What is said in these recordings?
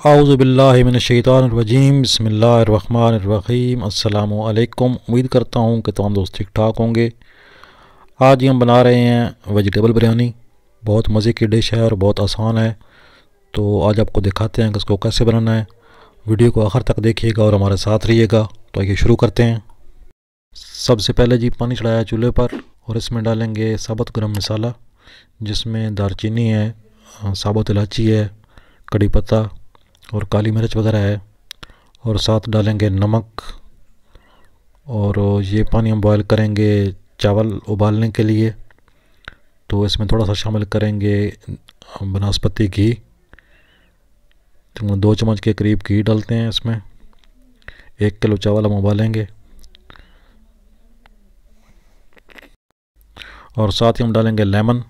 औज़ुबिल्लाहि मिनश्शैतानिर्रजीम बिस्मिल्लाहिर्रहमानिर्रहीम। अस्सलामु अलैकुम। उम्मीद करता हूँ कि तमाम दोस्त ठीक ठाक होंगे। आज ही हम बना रहे हैं वेजिटेबल बिरयानी। बहुत मज़े की डिश है और बहुत आसान है। तो आज आपको दिखाते हैं कि इसको कैसे बनाना है। वीडियो को आखिर तक देखिएगा और हमारे साथ रहिएगा। तो आइए शुरू करते हैं। सबसे पहले जी पानी चढ़ाया चूल्हे पर और इसमें डालेंगे साबुत गरम मसाला, जिसमें दालचीनी है, साबुत इलायची है, कड़ी पत्ता और काली मिर्च वगैरह है, और साथ डालेंगे नमक। और ये पानी हम बॉयल करेंगे चावल उबालने के लिए। तो इसमें थोड़ा सा शामिल करेंगे बनस्पति घी। तो 2 चम्मच के करीब घी डालते हैं इसमें। 1 किलो चावल हम उबालेंगे। और साथ ही हम डालेंगे लेमन।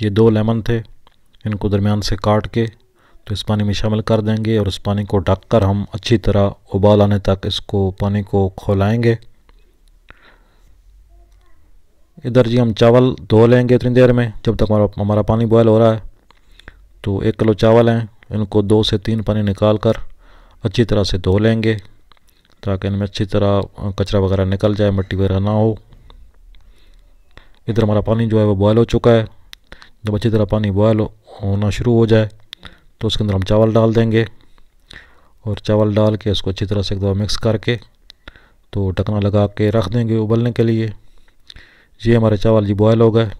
ये 2 लेमन थे, इनको दरमियान से काट के तो इस पानी में शामिल कर देंगे और इस पानी को ढककर हम अच्छी तरह उबाल आने तक इसको पानी को खौलाएंगे। इधर जी हम चावल धो लेंगे इतनी देर में, जब तक हमारा पानी बॉयल हो रहा है। तो 1 किलो चावल हैं, इनको 2 से 3 पानी निकाल कर अच्छी तरह से धो लेंगे, ताकि इनमें अच्छी तरह कचरा वगैरह निकल जाए, मिट्टी वगैरह ना हो। इधर हमारा पानी जो है वो बॉयल हो चुका है। जब अच्छी तरह पानी बॉयल होना शुरू हो जाए तो उसके अंदर हम चावल डाल देंगे और चावल डाल के इसको अच्छी तरह से एक दफ़ा मिक्स करके तो ढकना लगा के रख देंगे उबलने के लिए। ये हमारे चावल जी बॉयल हो गए।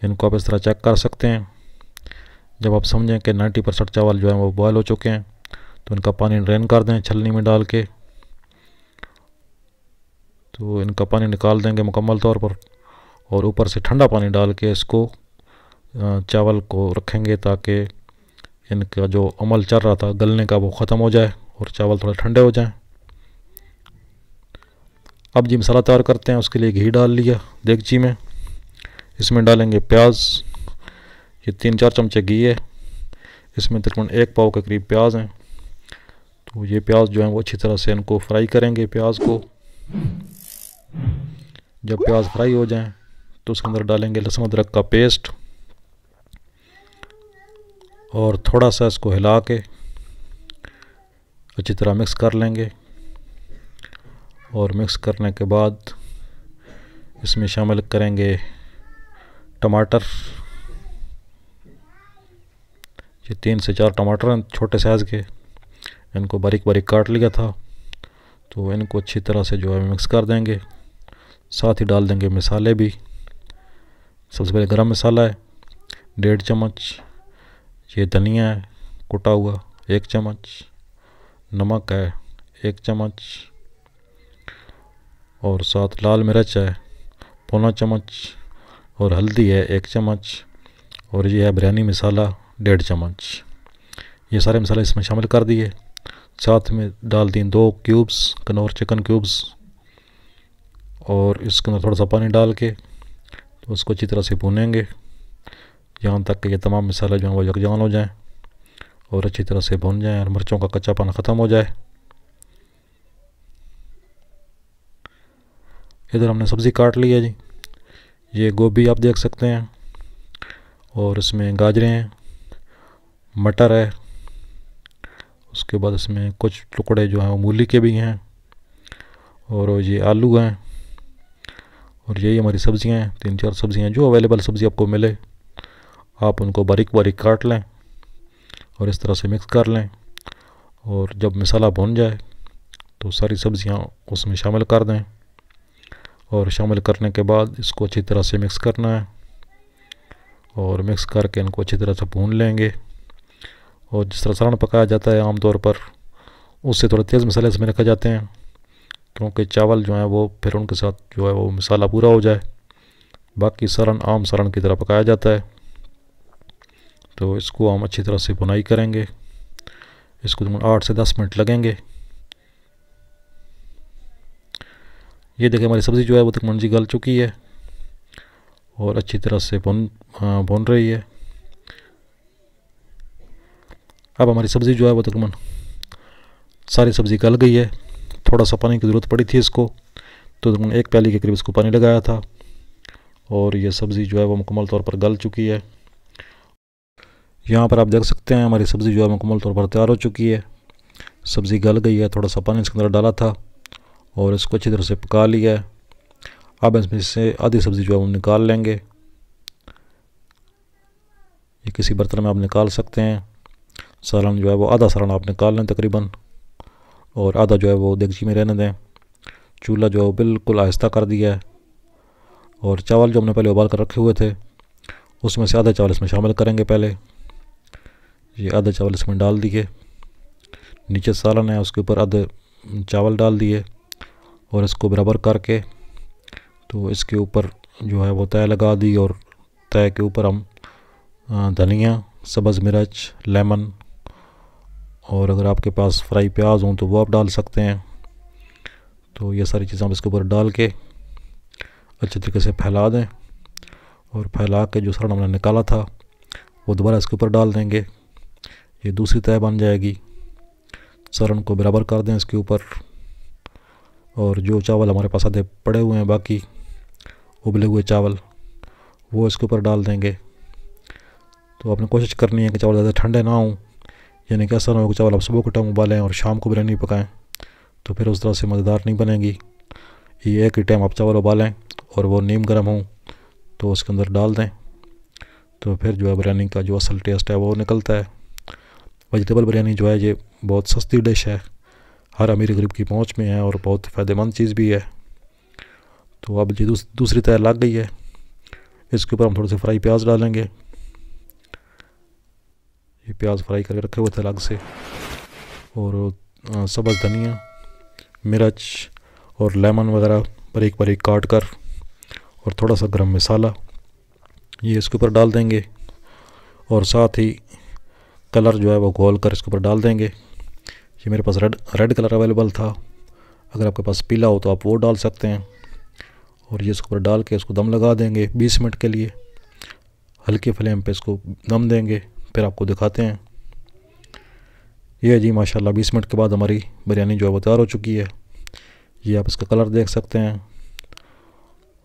इनको आप इस तरह चेक कर सकते हैं। जब आप समझें कि 90% चावल जो है वो बॉयल हो चुके हैं तो इनका पानी ड्रेन कर दें छलनी में डाल के। तो इनका पानी निकाल देंगे मुकम्मल तौर पर, और ऊपर से ठंडा पानी डाल के इसको चावल को रखेंगे, ताकि इनका जो अमल चल रहा था गलने का वो ख़त्म हो जाए और चावल थोड़े ठंडे हो जाएं। अब जी मसाला तैयार करते हैं। उसके लिए घी डाल लिया देगची में। इसमें डालेंगे प्याज। ये 3-4 चमचे घी है। इसमें तकरीबन 1 पाव के करीब प्याज हैं। तो ये प्याज जो है वो अच्छी तरह से इनको फ्राई करेंगे प्याज को। जब प्याज फ्राई हो जाएं तो उसके अंदर डालेंगे लहसुन अदरक का पेस्ट और थोड़ा सा इसको हिला के अच्छी तरह मिक्स कर लेंगे। और मिक्स करने के बाद इसमें शामिल करेंगे टमाटर। ये 3 से 4 टमाटर हैं छोटे साइज़ के, इनको बारीक बारीक काट लिया था। तो इनको अच्छी तरह से जो है मिक्स कर देंगे। साथ ही डाल देंगे मसाले भी। सबसे पहले गरम मसाला है 1.5 चम्मच, ये धनिया है कुटा हुआ 1 चम्मच, नमक है 1 चम्मच, और साथ लाल मिर्च है 1.25 चम्मच, और हल्दी है 1 चम्मच, और ये है बिरयानी मसाला 1.5 चम्मच। ये सारे मसाले इसमें शामिल कर दिए। साथ में डाल दी 2 क्यूब्स कनौर चिकन क्यूब्स, और इसके अंदर थोड़ा सा पानी डाल के तो उसको अच्छी तरह से भूनेंगे यहाँ तक कि ये तमाम मसाले जो हैं वो यकजान हो जाएं और अच्छी तरह से भून जाएं और मिर्चों का कच्चापन ख़त्म हो जाए। इधर हमने सब्ज़ी काट ली है जी। ये गोभी आप देख सकते हैं, और इसमें गाजरें हैं, मटर है। उसके बाद इसमें कुछ टुकड़े जो हैं वो मूली के भी हैं, और ये आलू हैं, और यही हमारी सब्ज़ियाँ हैं। 3-4 सब्ज़ियाँ, जो अवेलेबल सब्ज़ी आपको मिले आप उनको बारीक बारीक काट लें और इस तरह से मिक्स कर लें। और जब मसाला भुन जाए तो सारी सब्ज़ियाँ उसमें शामिल कर दें, और शामिल करने के बाद इसको अच्छी तरह से मिक्स करना है, और मिक्स करके इनको अच्छी तरह से भून लेंगे। और जिस तरह सालन पकाया जाता है आमतौर पर, उससे थोड़े तेज़ मसाले इसमें रखे जाते हैं, क्योंकि चावल जो है वो फिर उनके साथ जो है वो मसाला पूरा हो जाए। बाकी सालन आम सालन की तरह पकाया जाता है। तो इसको हम अच्छी तरह से भुनाई करेंगे। इसको 8 से 10 मिनट लगेंगे। ये देखिए हमारी सब्ज़ी जो है वो तकरीबन जी गल चुकी है और अच्छी तरह से भुन रही है। अब हमारी सब्ज़ी जो है वो तकरीबन सारी सब्ज़ी गल गई है। थोड़ा सा पानी की ज़रूरत पड़ी थी इसको, तो तकरीबन 1 प्याली के करीब इसको पानी लगाया था, और ये सब्ज़ी जो है वो मुकम्मल तौर पर गल चुकी है। यहाँ पर आप देख सकते हैं हमारी सब्ज़ी जो है मुकम्मल तौर पर तैयार हो चुकी है। सब्ज़ी गल गई है, थोड़ा सा पानी इसके अंदर डाला था और इसको अच्छी तरह से पका लिया है। अब इसमें से आधी सब्ज़ी जो है हम निकाल लेंगे। ये किसी बर्तन में आप निकाल सकते हैं। सालन जो है वो आधा सालन आप निकाल लें तकरीबन, और आधा जो है वो देगची में रहने दें। चूल्हा जो है वो बिल्कुल आहिस्ता कर दिया है। और चावल जो हमने पहले उबाल कर रखे हुए थे उसमें से आधा चावल इसमें शामिल करेंगे। पहले ये आधा चावल इसमें डाल दिए, नीचे सालन है उसके ऊपर आधे चावल डाल दिए और इसको बराबर करके तो इसके ऊपर जो है वो तय लगा दी। और तय के ऊपर हम धनिया, सब्ज़ मिर्च, लेमन और अगर आपके पास फ्राई प्याज हों तो वो आप डाल सकते हैं। तो ये सारी चीज़ें हम इसके ऊपर डाल के अच्छे तरीके से फैला दें और फैला के जो सालन हमने निकाला था वो दोबारा इसके ऊपर डाल देंगे। ये दूसरी तय बन जाएगी। सालन को बराबर कर दें इसके ऊपर, और जो चावल हमारे पास आधे पड़े हुए हैं बाकी उबले हुए चावल वो इसके ऊपर डाल देंगे। तो आपने कोशिश करनी है कि चावल ज़्यादा ठंडे ना हों, यानी कि ऐसा ना हो कि चावल आप सुबह को टाइम उबालें और शाम को बिरयानी पकाएं, तो फिर उस तरह से मज़ेदार नहीं बनेगी। ये एक ही टाइम आप चावल उबालें और वो नीम गर्म हों तो उसके अंदर डाल दें, तो फिर जो है बिरयानी का जो असल टेस्ट है वो निकलता है। वेजिटेबल बिरयानी जो है ये बहुत सस्ती डिश है, हर अमीर गरीब की पहुंच में है और बहुत फ़ायदेमंद चीज़ भी है। तो अब ये दूसरी तैयार लग गई है। इसके ऊपर हम थोड़े से फ्राई प्याज डालेंगे। ये प्याज फ्राई करके रखे हुए थे अलग से, और सब्ज़ धनिया, मिर्च और लेमन वगैरह बारीक बारीक काट कर, और थोड़ा सा गरम मसाला ये इसके ऊपर डाल देंगे। और साथ ही कलर जो है वो घोल कर इसके ऊपर डाल देंगे। ये मेरे पास रेड कलर अवेलेबल था, अगर आपके पास पीला हो तो आप वो डाल सकते हैं। और ये इसके ऊपर डाल के इसको दम लगा देंगे 20 मिनट के लिए। हल्की फ्लेम पे इसको दम देंगे, फिर आपको दिखाते हैं। ये जी माशाल्लाह 20 मिनट के बाद हमारी बिरयानी जो है वो तैयार हो चुकी है। ये आप इसका कलर देख सकते हैं,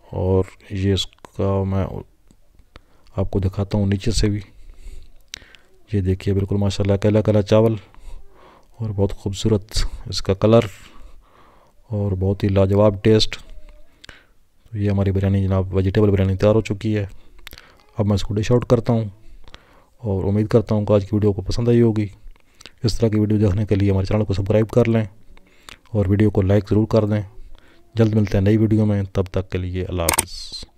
और ये इसका मैं आपको दिखाता हूँ नीचे से भी। ये देखिए बिल्कुल माशाल्लाह काला काला चावल और बहुत खूबसूरत इसका कलर और बहुत ही लाजवाब टेस्ट। तो ये हमारी बिरयानी जनाब वेजिटेबल बिरयानी तैयार हो चुकी है। अब मैं इसको डिश आउट करता हूँ और उम्मीद करता हूँ कि आज की वीडियो को पसंद आई होगी। इस तरह की वीडियो देखने के लिए हमारे चैनल को सब्सक्राइब कर लें और वीडियो को लाइक ज़रूर कर दें। जल्द मिलते हैं नई वीडियो में, तब तक के लिए अल्लाह हाफ़िज़।